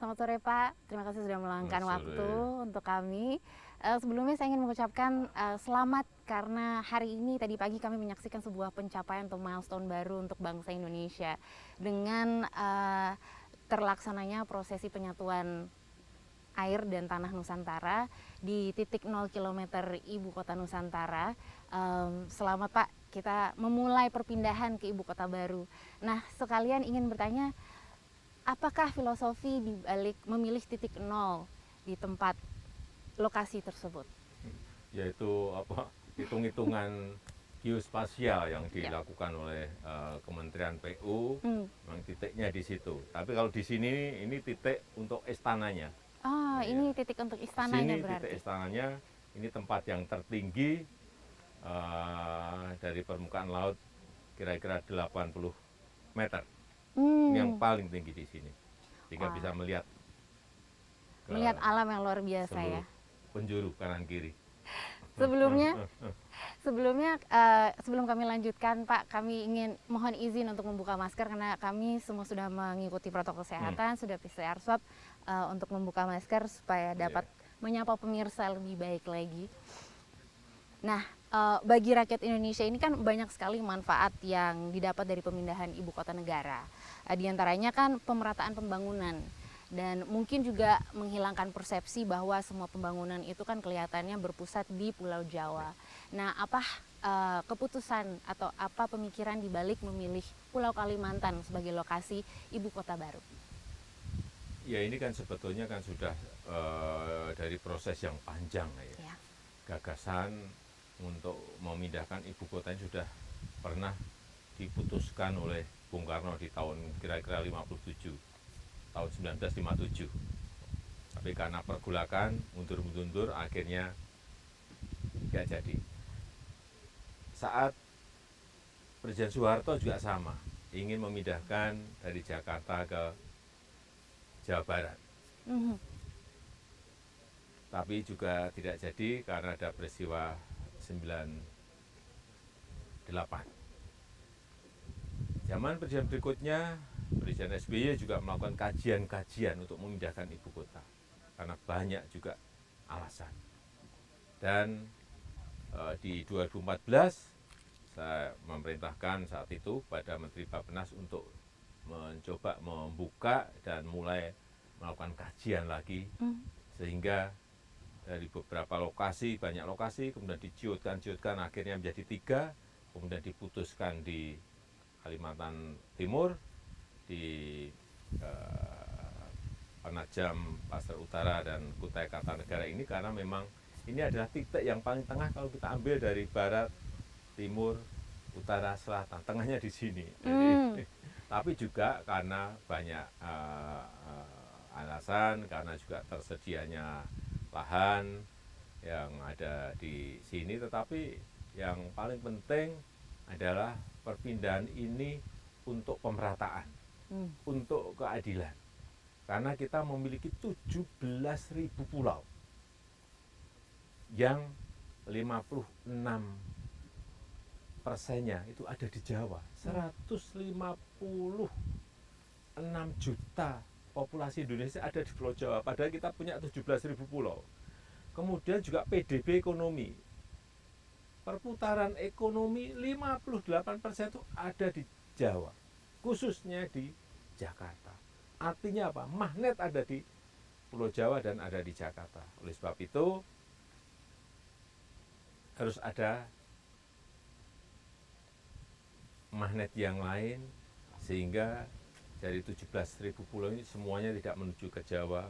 Selamat sore Pak, terima kasih sudah meluangkan Selamat waktu sore. untuk kami. Sebelumnya saya ingin mengucapkan selamat karena hari ini tadi pagi kami menyaksikan sebuah pencapaian atau milestone baru untuk bangsa Indonesia dengan terlaksananya prosesi penyatuan air dan tanah Nusantara di titik 0 km Ibu Kota Nusantara. Selamat Pak, kita memulai perpindahan ke Ibu Kota baru. Nah, sekalian ingin bertanya, apakah filosofi di balik memilih titik 0 di tempat lokasi tersebut? Yaitu hitung-hitungan geospasial yang dilakukan oleh Kementerian PU, memang titiknya di situ. Tapi kalau di sini ini titik untuk istananya. Oh, ini titik untuk istananya Sini berarti. titik istananya, ini tempat yang tertinggi dari permukaan laut kira-kira 80 meter. Ini yang paling tinggi di sini, sehingga bisa melihat alam yang luar biasa ya. Penjuru kanan kiri. Sebelum kami lanjutkan Pak, kami ingin mohon izin untuk membuka masker karena kami semua sudah mengikuti protokol kesehatan, sudah PCR swab untuk membuka masker supaya dapat menyapa pemirsa lebih baik lagi. Nah, bagi rakyat Indonesia ini kan banyak sekali manfaat yang didapat dari pemindahan ibu kota negara. Di antaranya kan pemerataan pembangunan dan mungkin juga menghilangkan persepsi bahwa semua pembangunan itu kan kelihatannya berpusat di Pulau Jawa. Nah, apa keputusan atau apa pemikiran di balik memilih Pulau Kalimantan sebagai lokasi ibu kota baru? Ya, ini kan sebetulnya kan sudah dari proses yang panjang ya. Gagasan untuk memindahkan ibu kota ini sudah pernah diputuskan oleh Bung Karno di tahun kira-kira 57, tahun 1957. Tapi karena pergulakan, mundur-mundur, akhirnya nggak jadi. Saat Presiden Soeharto juga sama, ingin memindahkan dari Jakarta ke Jawa Barat. Tapi juga tidak jadi karena ada peristiwa 98. Zaman presiden berikutnya, Presiden SBY juga melakukan kajian-kajian untuk memindahkan ibu kota. Karena banyak juga alasan. Dan di 2014, saya memerintahkan saat itu pada Menteri Bappenas untuk mencoba membuka dan mulai melakukan kajian lagi. Sehingga dari beberapa lokasi, banyak lokasi, kemudian diciutkan, akhirnya menjadi 3, kemudian diputuskan di Kalimantan Timur, di Penajam, Pasir Utara, dan Kutai Kartanegara ini, karena memang ini adalah titik yang paling tengah kalau kita ambil dari barat, timur, utara, selatan, tengahnya di sini. Jadi, tapi juga karena banyak alasan, karena juga tersedianya lahan yang ada di sini, tetapi yang paling penting adalah perpindahan ini untuk pemerataan, untuk keadilan. Karena kita memiliki 17.000 pulau yang 56%-nya itu ada di Jawa. 156 juta populasi Indonesia ada di Pulau Jawa, padahal kita punya 17.000 pulau. Kemudian juga PDB ekonomi, perputaran ekonomi 58% itu ada di Jawa, khususnya di Jakarta. Artinya apa? Magnet ada di Pulau Jawa dan ada di Jakarta. Oleh sebab itu, harus ada magnet yang lain, sehingga dari 17.000 pulau ini semuanya tidak menuju ke Jawa,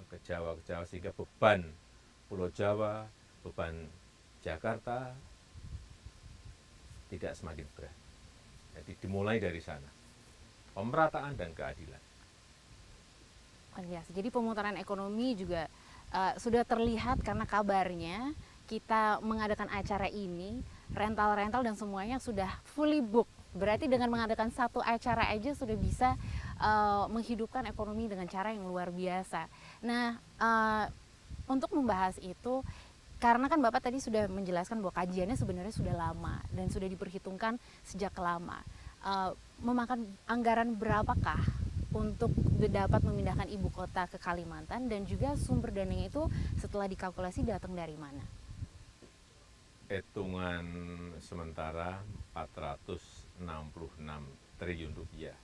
sehingga beban Pulau Jawa, beban Jakarta tidak semakin berat. Jadi dimulai dari sana, pemerataan dan keadilan. Jadi pemutaran ekonomi juga sudah terlihat karena kabarnya kita mengadakan acara ini, rental-rental dan semuanya sudah fully book. Berarti dengan mengadakan satu acara aja sudah bisa menghidupkan ekonomi dengan cara yang luar biasa. Nah, untuk membahas itu, karena kan Bapak tadi sudah menjelaskan bahwa kajiannya sebenarnya sudah lama dan sudah diperhitungkan sejak lama. Memakan anggaran berapakah untuk dapat memindahkan ibu kota ke Kalimantan, dan juga sumber dananya itu setelah dikalkulasi datang dari mana? Hitungan sementara 466 triliun rupiah.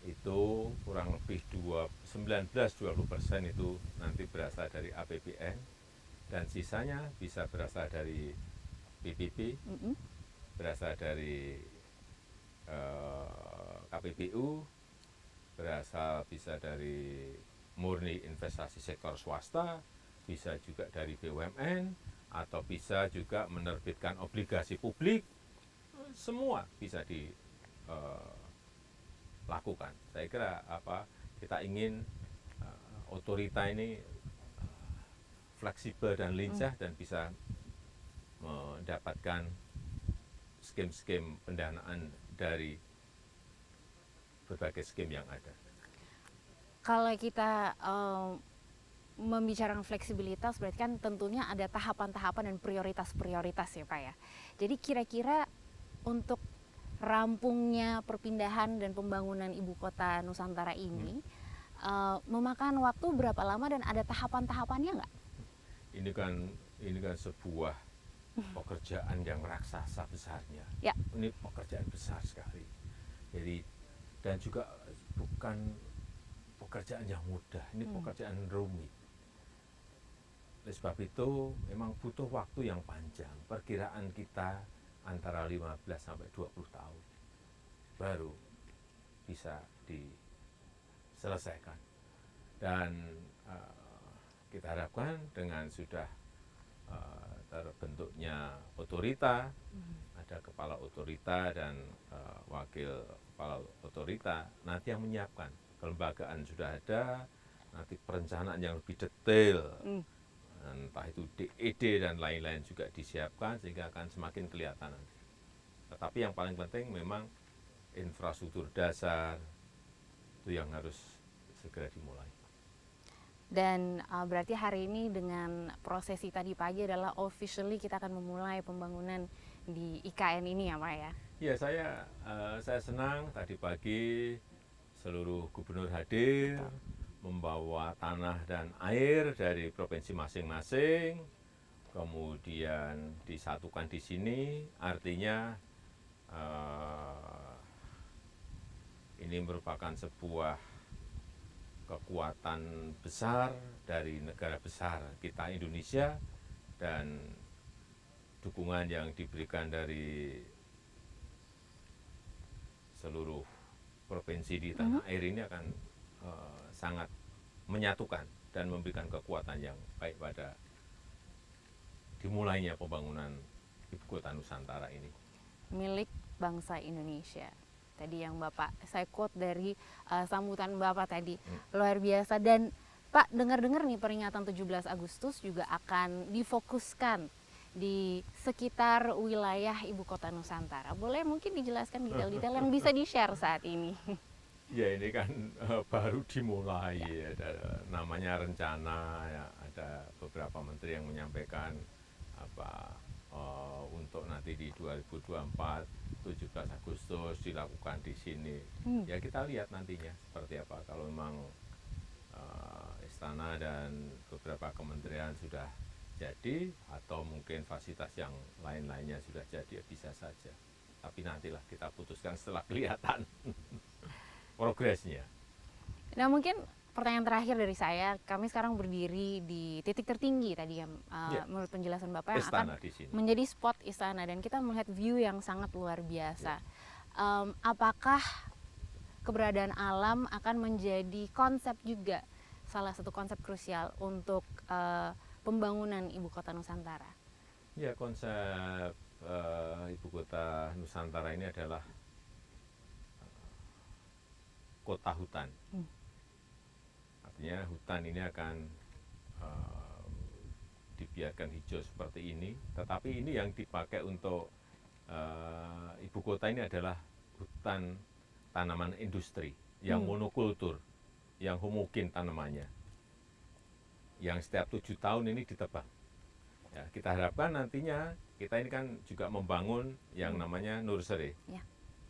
Itu kurang lebih 19-20% itu nanti berasal dari APBN, dan sisanya bisa berasal dari PPP, berasal dari KPBU, bisa dari murni investasi sektor swasta, bisa juga dari BUMN, atau bisa juga menerbitkan obligasi publik. Semua bisa dilakukan. Saya kira kita ingin otorita ini fleksibel dan lincah dan bisa mendapatkan skim-skim pendanaan dari berbagai skim yang ada. Kalau kita membicarakan fleksibilitas, berarti kan tentunya ada tahapan-tahapan dan prioritas-prioritas ya Pak ya. Jadi kira-kira untuk rampungnya perpindahan dan pembangunan ibu kota Nusantara ini memakan waktu berapa lama dan ada tahapan-tahapannya nggak? Ini kan sebuah pekerjaan yang raksasa besarnya. Ya. Ini pekerjaan besar sekali. Jadi dan juga bukan pekerjaan yang mudah. Ini pekerjaan rumit. Oleh sebab itu memang butuh waktu yang panjang. Perkiraan kita antara 15 sampai 20 tahun baru bisa diselesaikan. Dan kita harapkan dengan sudah terbentuknya otorita, ada kepala otorita dan wakil kepala otorita, nanti yang menyiapkan. Kelembagaan sudah ada, nanti perencanaan yang lebih detail, entah itu DED dan lain-lain juga disiapkan sehingga akan semakin kelihatan nanti. Tetapi yang paling penting memang infrastruktur dasar itu yang harus segera dimulai. Dan berarti hari ini dengan prosesi tadi pagi adalah officially kita akan memulai pembangunan di IKN ini ya Pak ya? Ya, saya senang tadi pagi seluruh gubernur hadir, membawa tanah dan air dari provinsi masing-masing, kemudian disatukan di sini, artinya ini merupakan sebuah kekuatan besar dari negara besar kita Indonesia, dan dukungan yang diberikan dari seluruh provinsi di tanah air ini akan sangat menyatukan dan memberikan kekuatan yang baik pada dimulainya pembangunan ibu kota Nusantara ini. Milik bangsa Indonesia. Tadi yang Bapak, saya quote dari sambutan Bapak tadi, luar biasa. Dan Pak, dengar-dengar nih peringatan 17 Agustus juga akan difokuskan di sekitar wilayah ibu kota Nusantara. Boleh mungkin dijelaskan detail-detail yang bisa di-share saat ini? Ya, ini kan baru dimulai, ya. Namanya rencana, ya. Ada beberapa menteri yang menyampaikan untuk nanti di 2024 17 Agustus dilakukan di sini. Ya, kita lihat nantinya seperti apa. Kalau memang istana dan beberapa kementerian sudah jadi, atau mungkin fasilitas yang lain-lainnya sudah jadi, ya bisa saja. Tapi nantilah kita putuskan setelah kelihatan progresnya. Nah, mungkin pertanyaan terakhir dari saya, kami sekarang berdiri di titik tertinggi tadi yang menurut penjelasan Bapak yang Istana akan di sini menjadi spot istana, dan kita melihat view yang sangat luar biasa. Apakah keberadaan alam akan menjadi konsep juga, salah satu konsep krusial untuk pembangunan ibu kota Nusantara? Ya, konsep ibu kota Nusantara ini adalah kota hutan. Artinya hutan ini akan dibiarkan hijau seperti ini, tetapi ini yang dipakai untuk ibu kota ini adalah hutan tanaman industri yang monokultur, yang homogen tanamannya, yang setiap 7 tahun ini ditebang. Ya, kita harapkan nantinya kita ini kan juga membangun yang namanya nursery,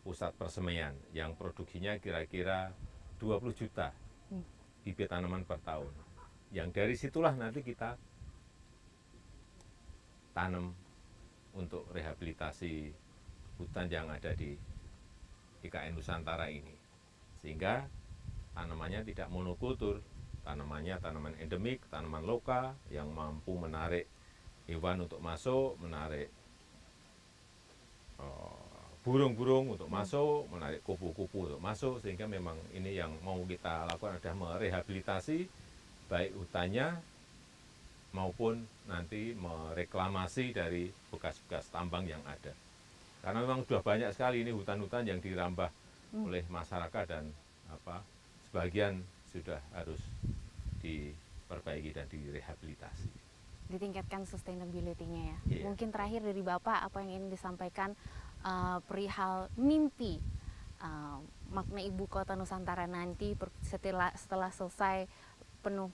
pusat persemaian, yang produksinya kira-kira 20 juta Hmm. bibit tanaman per tahun. Yang dari situlah nanti kita tanam untuk rehabilitasi hutan yang ada di IKN Nusantara ini. Sehingga tanamannya tidak monokultur, tanamannya tanaman endemik, tanaman lokal yang mampu menarik hewan untuk masuk, menarik burung-burung untuk masuk, menarik kupu-kupu untuk masuk, sehingga memang ini yang mau kita lakukan adalah merehabilitasi baik hutannya maupun nanti mereklamasi dari bekas-bekas tambang yang ada. Karena memang sudah banyak sekali ini hutan-hutan yang dirambah oleh masyarakat dan sebagian sudah harus diperbaiki dan direhabilitasi. Ditingkatkan sustainability-nya ya. Iya. Mungkin terakhir dari Bapak, apa yang ingin disampaikan perihal mimpi makna ibu kota Nusantara nanti setelah selesai penuh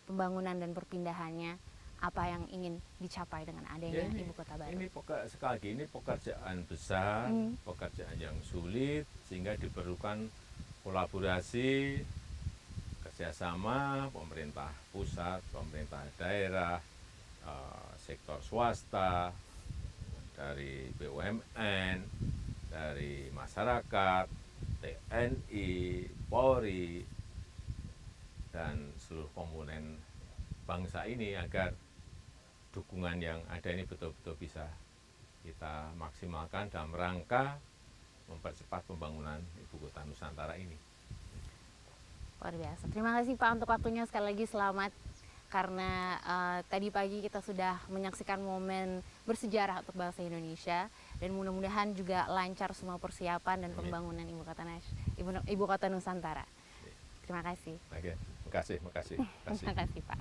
pembangunan dan perpindahannya, apa yang ingin dicapai dengan adanya ibu kota baru? Ini sekali lagi ini pekerjaan besar, pekerjaan yang sulit, sehingga diperlukan kolaborasi, kerjasama pemerintah pusat, pemerintah daerah, sektor swasta, dari BUMN, dari masyarakat, TNI, Polri, dan seluruh komponen bangsa ini agar dukungan yang ada ini betul-betul bisa kita maksimalkan dalam rangka mempercepat pembangunan ibu kota Nusantara ini. Luar biasa. Terima kasih Pak untuk waktunya, sekali lagi selamat karena tadi pagi kita sudah menyaksikan momen bersejarah untuk bangsa Indonesia, dan mudah-mudahan juga lancar semua persiapan dan pembangunan ibu kota Nusantara. Terima kasih. Oke, makasih. Terima kasih Pak.